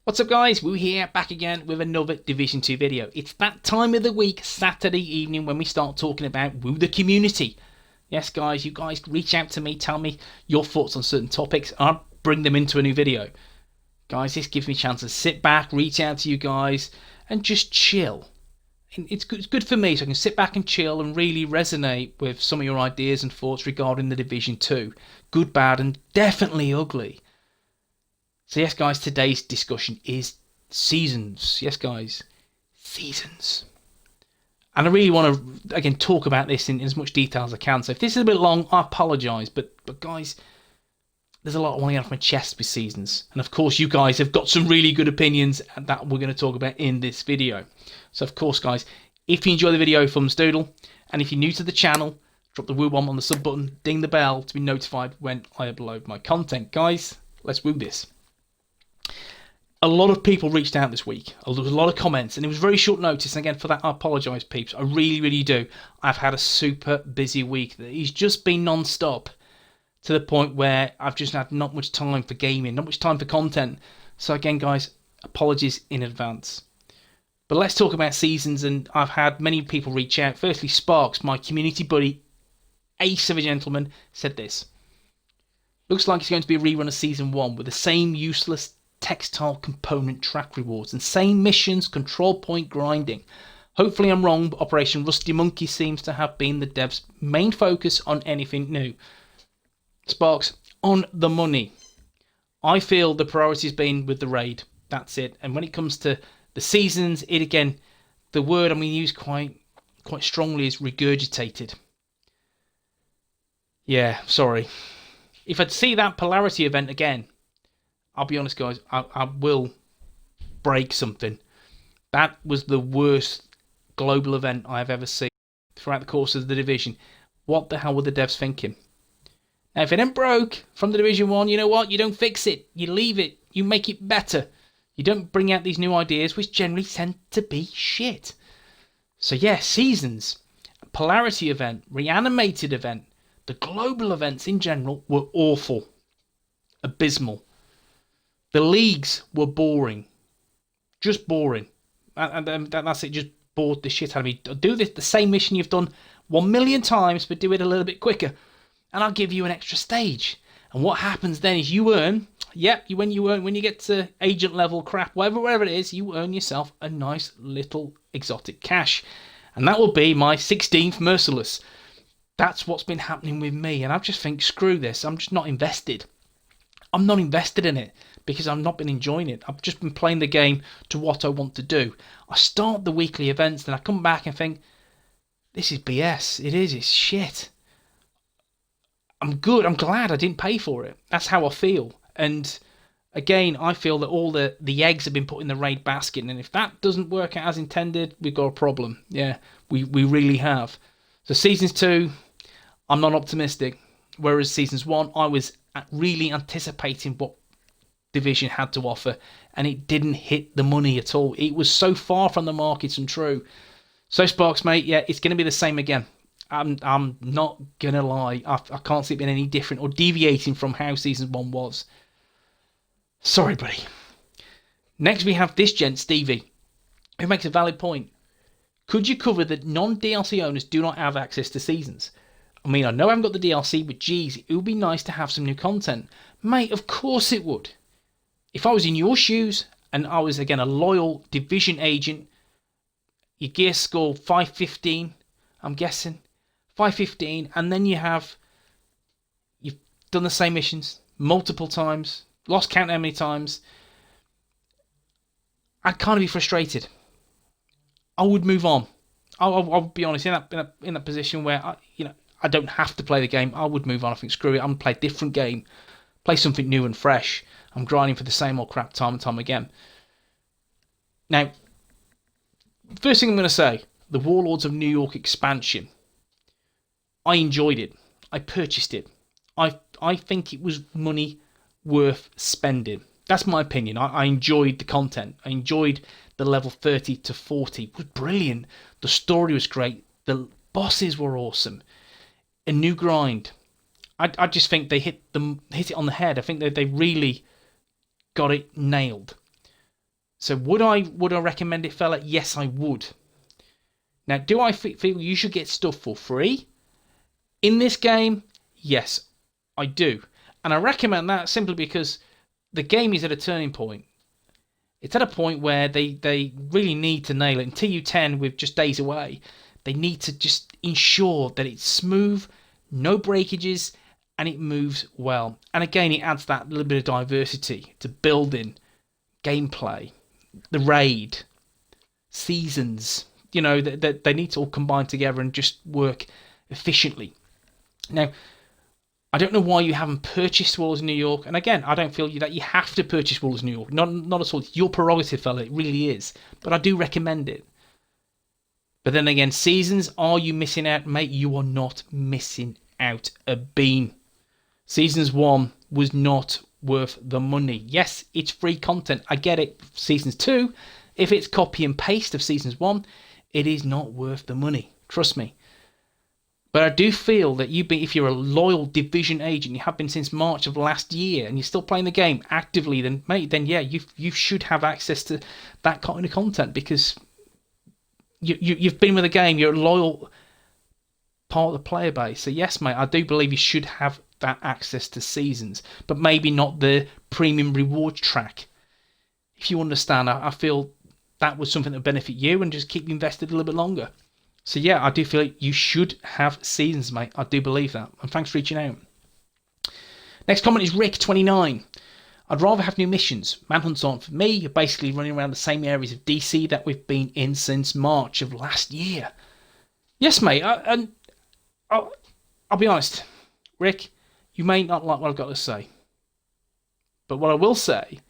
What's up guys, Woo here, back again with another Division 2 video. It's that time of the week, Saturday evening, when we start talking about WOOO The Community. Yes guys, you guys reach out to me, tell me your thoughts on certain topics, and I'll bring them into a new video. Guys, this gives me a chance to sit back, reach out to you guys, and just chill. And it's good for me, so I can sit back and chill and really resonate with some of your ideas and thoughts regarding the Division 2. Good, bad, and definitely ugly. So yes guys, today's discussion is seasons. Yes guys, seasons. And I really want to, again, talk about this in as much detail as I can. So if this is a bit long, I apologise. But guys, there's a lot I want to get off my chest with seasons. And of course, you guys have got some really good opinions that we're going to talk about in this video. So of course, guys, if you enjoy the video, thumbs doodle. And if you're new to the channel, drop the woo bomb on the sub button, ding the bell to be notified when I upload my content. Guys, let's woo this. A lot of people reached out this week. There was a lot of comments, and it was very short notice. And again, for that, I apologise, peeps. I really do. I've had a super busy week. It's just been non-stop to the point where I've just had not much time for gaming, not much time for content. So again, guys, apologies in advance. But let's talk about seasons, and I've had many people reach out. Firstly, Sparks, my community buddy, ace of a gentleman, said this. Looks like it's going to be a rerun of Season 1 with the same useless textile component track rewards and same missions, control point grinding. Hopefully I'm wrong, but Operation Rusty Monkey seems to have been the devs' main focus on anything new. Sparks, on the money. I feel the priority's been with the raid. That's it. And when it comes to the seasons, it again, the word I'm going to use quite strongly is regurgitated. Yeah, sorry. If I'd see that polarity event again, I'll be honest, guys, I will break something. That was the worst global event I've ever seen throughout the course of the Division. What the hell were the devs thinking? Now, if it ain't broke from the Division 1, you know what? You don't fix it. You leave it. You make it better. You don't bring out these new ideas, which generally tend to be shit. So, yeah, seasons, polarity event, reanimated event, the global events in general were awful. Abysmal. The leagues were boring. Just boring. And that's it. Just bored the shit out of me. Do the same mission you've done 1 million times, but do it a little bit quicker. And I'll give you an extra stage. And what happens then is you earn, when you get to agent level crap, whatever it is, you earn yourself a nice little exotic cash. And that will be my 16th Merciless. That's what's been happening with me. And I just think, screw this. I'm just not invested. I'm not invested in it because I've not been enjoying it. I've just been playing the game to what I want to do. I start the weekly events, then I come back and think, this is BS. It's shit. I'm good. I'm glad I didn't pay for it. That's how I feel. And again, I feel that all the eggs have been put in the raid basket. And if that doesn't work out as intended, we've got a problem. Yeah, we really have. So Seasons 2, I'm not optimistic. Whereas Seasons 1, I was really anticipating what Division had to offer, and it didn't hit the money at all. It was so far from the market and true. So Sparks, mate, yeah, it's going to be the same again. I'm not going to lie. I can't see it being any different or deviating from how Season 1 was. Sorry, buddy. Next we have this gent, Stevie, who makes a valid point. Could you cover that non-DLC owners do not have access to Seasons? I mean, I know I haven't got the DLC, but geez, it would be nice to have some new content. Mate, of course it would. If I was in your shoes, and I was, again, a loyal Division agent, your gear score 515, I'm guessing. 515, and then you've done the same missions multiple times, lost count how many times. I'd kind of be frustrated. I would move on. I'll be honest, in that position where I don't have to play the game, I would move on. I think, screw it, I'm going to play a different game. Play something new and fresh. I'm grinding for the same old crap time and time again. Now, first thing I'm going to say, the Warlords of New York expansion. I enjoyed it. I purchased it. I think it was money worth spending. That's my opinion. I enjoyed the content. I enjoyed the level 30 to 40. It was brilliant. The story was great. The bosses were awesome. A new grind. I just think they hit it on the head. I think they really got it nailed. So would I recommend it, fella? Yes, I would. Now, do I feel you should get stuff for free in this game? Yes, I do. And I recommend that simply because the game is at a turning point. It's at a point where they really need to nail it. In TU10, with just days away, they need to just ensure that it's smooth, no breakages, and it moves well. And again, it adds that little bit of diversity to building, gameplay, the raid, seasons. You know, that they need to all combine together and just work efficiently. Now, I don't know why you haven't purchased Walls New York. And again, I don't feel that you have to purchase Walls New York. Not at all. It's your prerogative, fella. It really is. But I do recommend it. But then again, Seasons, are you missing out? Mate, you are not missing out a bean. Seasons 1 was not worth the money. Yes, it's free content. I get it. Seasons 2, if it's copy and paste of Seasons 1, it is not worth the money. Trust me. But I do feel that if you're a loyal Division agent, you have been since March of last year, and you're still playing the game actively, then mate, then yeah, you should have access to that kind of content because you've been with the game. You're a loyal part of the player base. So yes, mate, I do believe you should have that access to Seasons, but maybe not the premium rewards track. If you understand, I feel that was something that would benefit you and just keep you invested a little bit longer. So yeah, I do feel like you should have Seasons, mate. I do believe that. And thanks for reaching out. Next comment is Rick29. I'd rather have new missions. Manhunts aren't for me. You're basically running around the same areas of DC that we've been in since March of last year. Yes, mate. I'll be honest. Rick, you may not like what I've got to say. But what I will say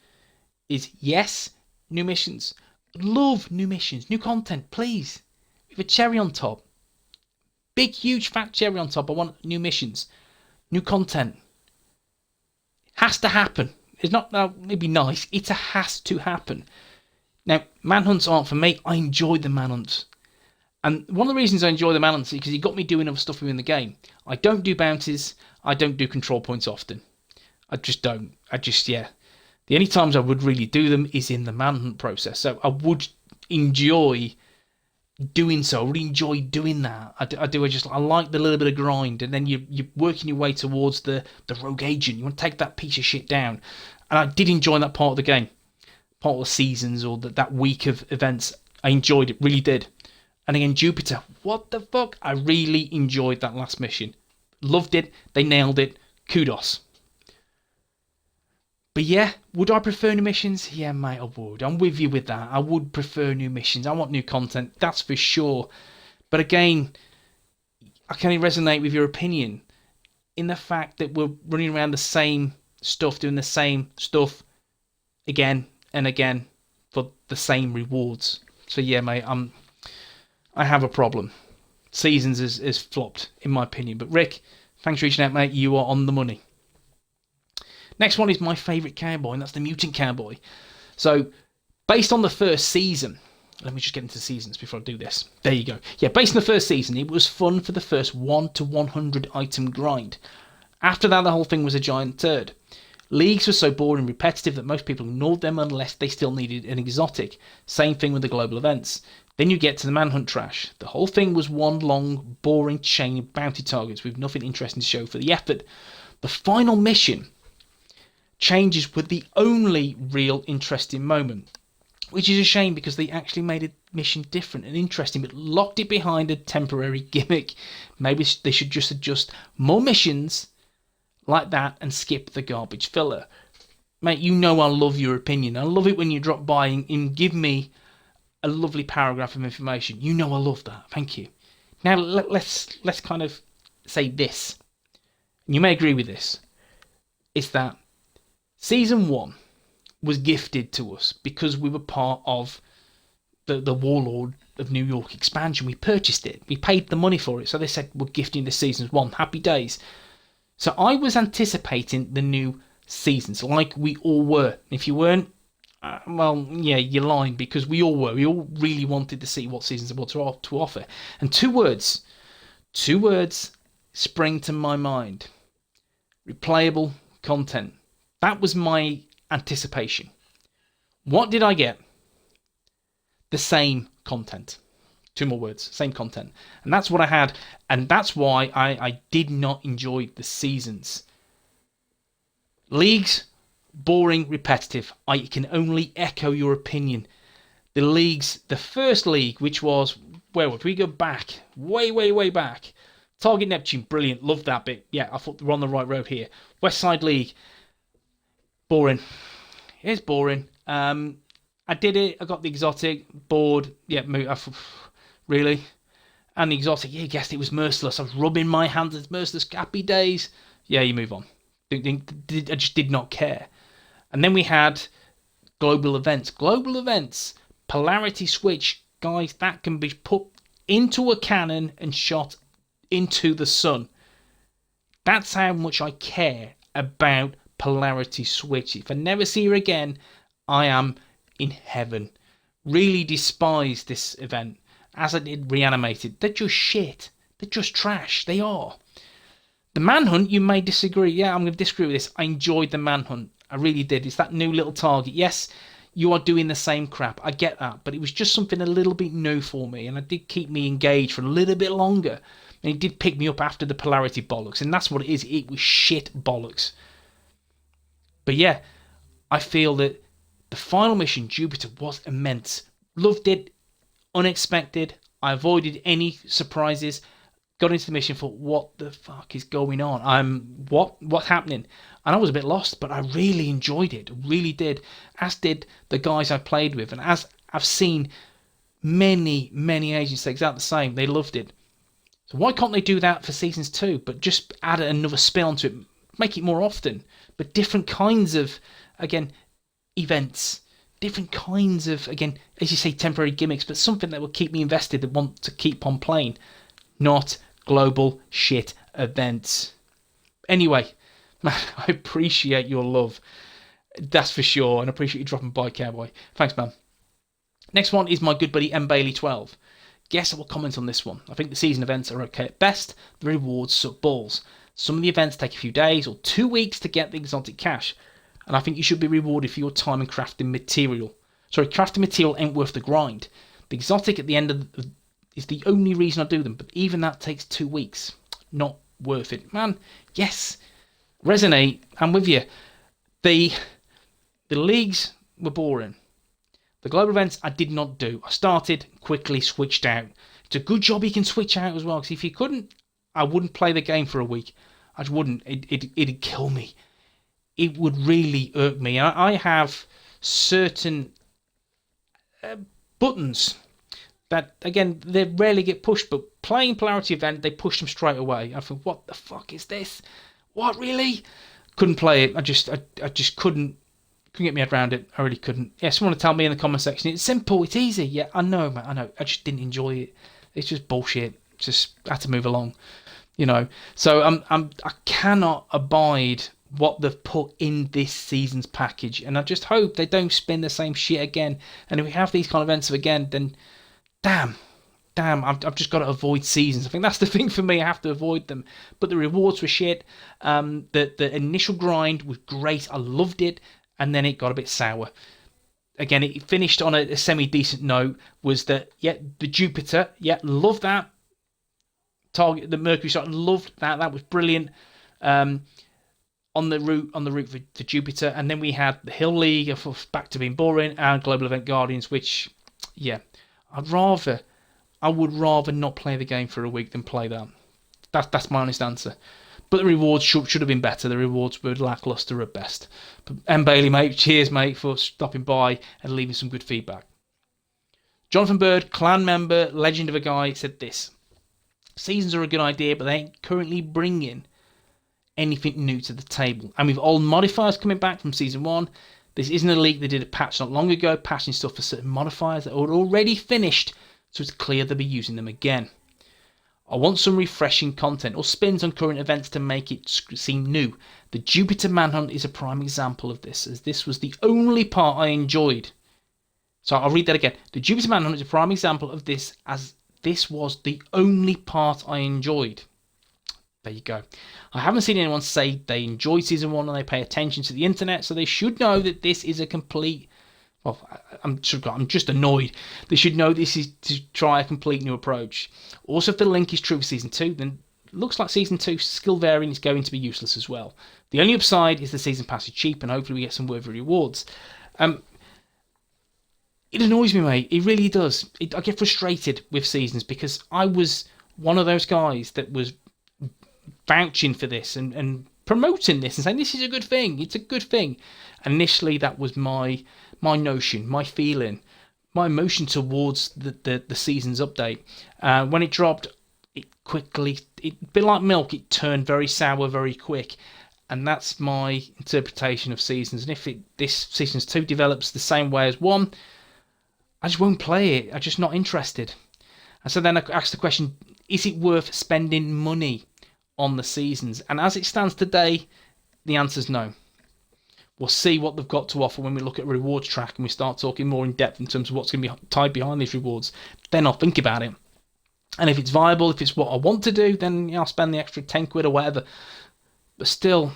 is yes, new missions. Love new missions, new content, please. With a cherry on top. Big, huge, fat cherry on top. I want new missions. New content. It has to happen. It's not, it'd be nice. It has to happen. Now, manhunts aren't for me. I enjoy the manhunts. And one of the reasons I enjoy the manhunts is because he got me doing other stuff within the game. I don't do bounties. I don't do control points often. I just don't. Yeah. The only times I would really do them is in the manhunt process. So I would enjoy doing so. I really enjoy doing that. I like the little bit of grind, and then you're working your way towards the rogue agent. You want to take that piece of shit down. And I did enjoy that part of the game. Part of the seasons or that week of events. I enjoyed it, really did. And again, Jupiter, what the fuck? I really enjoyed that last mission. Loved it. They nailed it. Kudos. But yeah, would I prefer new missions? Yeah, mate, I would. I'm with you with that. I would prefer new missions. I want new content, that's for sure. But again, I can resonate with your opinion in the fact that we're running around the same stuff, doing the same stuff again and again for the same rewards. So yeah, mate, I have a problem. Seasons is flopped, in my opinion. But Rick, thanks for reaching out, mate. You are on the money. Next one is my favourite cowboy, and that's the Mutant Cowboy. So, based on the first season, let me just get into seasons before I do this. There you go. Yeah, based on the first season, it was fun for the first 1 to 100 item grind. After that, the whole thing was a giant turd. Leagues were so boring and repetitive that most people ignored them unless they still needed an exotic. Same thing with the global events. Then you get to the manhunt trash. The whole thing was one long, boring chain of bounty targets with nothing interesting to show for the effort. The final mission changes were the only real interesting moment, which is a shame because they actually made a mission different and interesting, but locked it behind a temporary gimmick. Maybe they should just adjust more missions like that and skip the garbage filler. Mate, you know I love your opinion. I love it when you drop by and give me a lovely paragraph of information. You know I love that. Thank you. Now let's kind of say this. And you may agree with this. It's that Season 1 was gifted to us because we were part of the Warlord of New York expansion. We purchased it. We paid the money for it. So they said, we're gifting this Season 1. Happy days. So I was anticipating the new seasons like we all were. If you weren't, well, yeah, you're lying because we all were. We all really wanted to see what seasons were to offer. And two words spring to my mind. Replayable content. That was my anticipation. What did I get? the same content. 2 more words, same content. And that's what I had, and that's why I did not enjoy the seasons. Leagues, boring, repetitive. I can only echo your opinion. The leagues, the first league, which was, where would we go back? Way back. Target Neptune, brilliant, loved that bit. Yeah, I thought we're on the right road here. West Side League, boring. It's boring. I did it, I got the exotic, bored, yeah, really? And the exotic, yeah, you guessed it was merciless. I was rubbing my hands, it's merciless, happy days. Yeah, you move on. I just did not care. And then we had global events. Global events, polarity switch, guys, that can be put into a cannon and shot into the sun. That's how much I care about polarity switch. If I never see her again, I am in heaven. Really despise this event, as I did Reanimated. They're just shit. They're just trash. They are. The Manhunt, you may disagree. Yeah, I'm going to disagree with this. I enjoyed the Manhunt. I really did. It's that new little target. Yes, you are doing the same crap. I get that. But it was just something a little bit new for me. And it did keep me engaged for a little bit longer. And it did pick me up after the polarity bollocks. And that's what it is. It was shit bollocks. But yeah, I feel that the final mission, Jupiter, was immense. Loved it. Unexpected. I avoided any surprises. Got into the mission, thought, what the fuck is going on? What's happening? And I was a bit lost, but I really enjoyed it. Really did. As did the guys I played with. And as I've seen many agents take out the same, they loved it. So why can't they do that for seasons 2? But just add another spin onto it. Make it more often. But different kinds of, again, events. Different kinds of, again, as you say, temporary gimmicks. But something that will keep me invested and want to keep on playing. Not global shit events. Anyway, man, I appreciate your love. That's for sure. And I appreciate you dropping by, Cowboy. Thanks, man. Next one is my good buddy M. Bailey 12. Guess I will comment on this one. I think the season events are okay at best. The rewards suck balls. Some of the events take a few days or 2 weeks to get the exotic cash. And I think you should be rewarded for your time in crafting material. Sorry, crafting material ain't worth the grind. The exotic at the end of the is the only reason I do them, but even that takes 2 weeks. Not worth it. Man, yes, resonate, I'm with you. The leagues were boring. The global events I did not do. I started, quickly switched out. It's a good job you can switch out as well, because if you couldn't, I wouldn't play the game for a week. I just wouldn't. It'd kill me. It would really irk me. I have certain buttons that, again, they rarely get pushed, but playing Polarity Event, they push them straight away. I think, what the fuck is this? What, really? Couldn't play it. I just couldn't get my head around it. I really couldn't. Yeah, someone to tell me in the comment section. It's simple. It's easy. Yeah, I know, man. I know. I just didn't enjoy it. It's just bullshit. Just had to move along, you know. So I cannot abide what they've put in this season's package, and I just hope they don't spin the same shit again. And if we have these kind of events again, then damn, I've just got to avoid seasons. I think that's the thing for me. I have to avoid them. But the rewards were shit. The initial grind was great. I loved it. And then it got a bit sour. Again, it finished on a semi-decent note. Was that, yeah, the Jupiter. Yeah, loved that. Target, the Mercury shot. Loved that. That was brilliant. On the route for Jupiter. And then we had the Hill League, back to being boring, and Global Event Guardians, which, yeah, I would rather not play the game for a week than play that. That's my honest answer. But the rewards should have been better. The rewards were lackluster at best. But M. Bailey, mate, cheers, mate, for stopping by and leaving some good feedback. Jonathan Bird, clan member, legend of a guy, said this. Seasons are a good idea, but they ain't currently bringing anything new to the table. And with old modifiers coming back from Season 1, this isn't a leak. They did a patch not long ago, patching stuff for certain modifiers that are already finished, so it's clear they'll be using them again. I want some refreshing content or spins on current events to make it seem new. The Jupiter Manhunt is a prime example of this, as this was the only part I enjoyed. So I'll read that again. The Jupiter Manhunt is a prime example of this, as this was the only part I enjoyed. There you go. I haven't seen anyone say they enjoyed Season 1 and they pay attention to the internet, so they should know that this is a complete Well, I'm just annoyed. They should know this is to try a complete new approach. Also, if the link is true for Season 2, then it looks like Season 2 skill variant is going to be useless as well. The only upside is the Season Pass is cheap, and hopefully we get some worthy rewards. It annoys me, mate. It really does. I get frustrated with Seasons because I was one of those guys that was vouching for this and promoting this and saying this is a good thing. It's a good thing. And initially, that was my notion, my feeling, my emotion towards the Seasons update. When it dropped, it a bit like milk, it turned very sour very quick. And that's my interpretation of Seasons. And if this Seasons 2 develops the same way as 1, I just won't play it. I'm just not interested. And so then I asked the question, is it worth spending money on the Seasons? And as it stands today, the answer's no. We'll see what they've got to offer when we look at a rewards track and we start talking more in depth in terms of what's going to be tied behind these rewards. Then I'll think about it. And if it's viable, if it's what I want to do, then I'll spend the extra 10 quid or whatever. But still,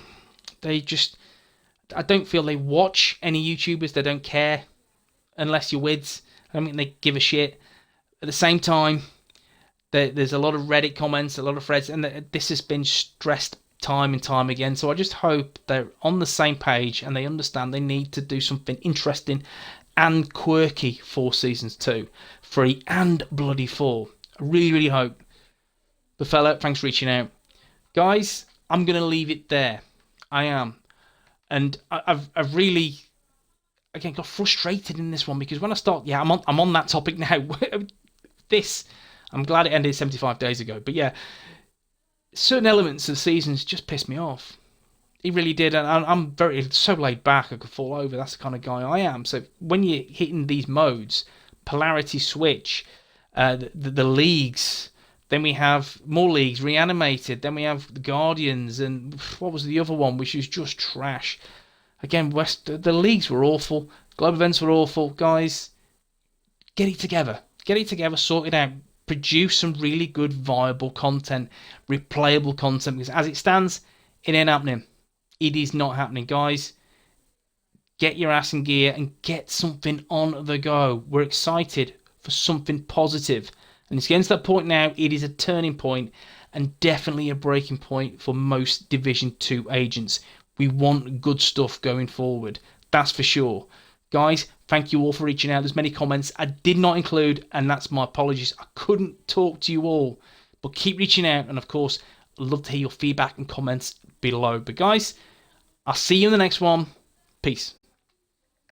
I don't feel they watch any YouTubers. They don't care unless you're wids. I don't think they give a shit. At the same time, there's a lot of Reddit comments, a lot of threads, and this has been stressed time and time again. So I just hope they're on the same page and they understand they need to do something interesting and quirky for Seasons 2, 3 and bloody 4. I really, really hope. But fella, thanks for reaching out. Guys, I'm going to leave it there. I am. And I've really, again, got frustrated in this one because when I start, I'm on that topic now. I'm glad it ended 75 days ago. But yeah, certain elements of the Seasons just pissed me off. It really did. And I'm so laid back I could fall over. That's the kind of guy I am. So when you're hitting these modes, polarity switch, the leagues, then we have more leagues, reanimated, then we have the Guardians, and what was the other one, which is just trash. Again, the leagues were awful, global events were awful. Guys, get it together, sort it out, produce some really good, viable content, replayable content, because as it stands, it ain't happening. It is not happening, guys. Get your ass in gear and get something on the go. We're excited for something positive. And it's getting to that point now. It is a turning point and definitely a breaking point for most Division 2 agents. We want good stuff going forward. That's for sure. Guys, thank you all for reaching out. There's many comments I did not include, and that's my apologies. I couldn't talk to you all. But keep reaching out, and of course, I'd love to hear your feedback and comments below. But guys, I'll see you in the next one. Peace.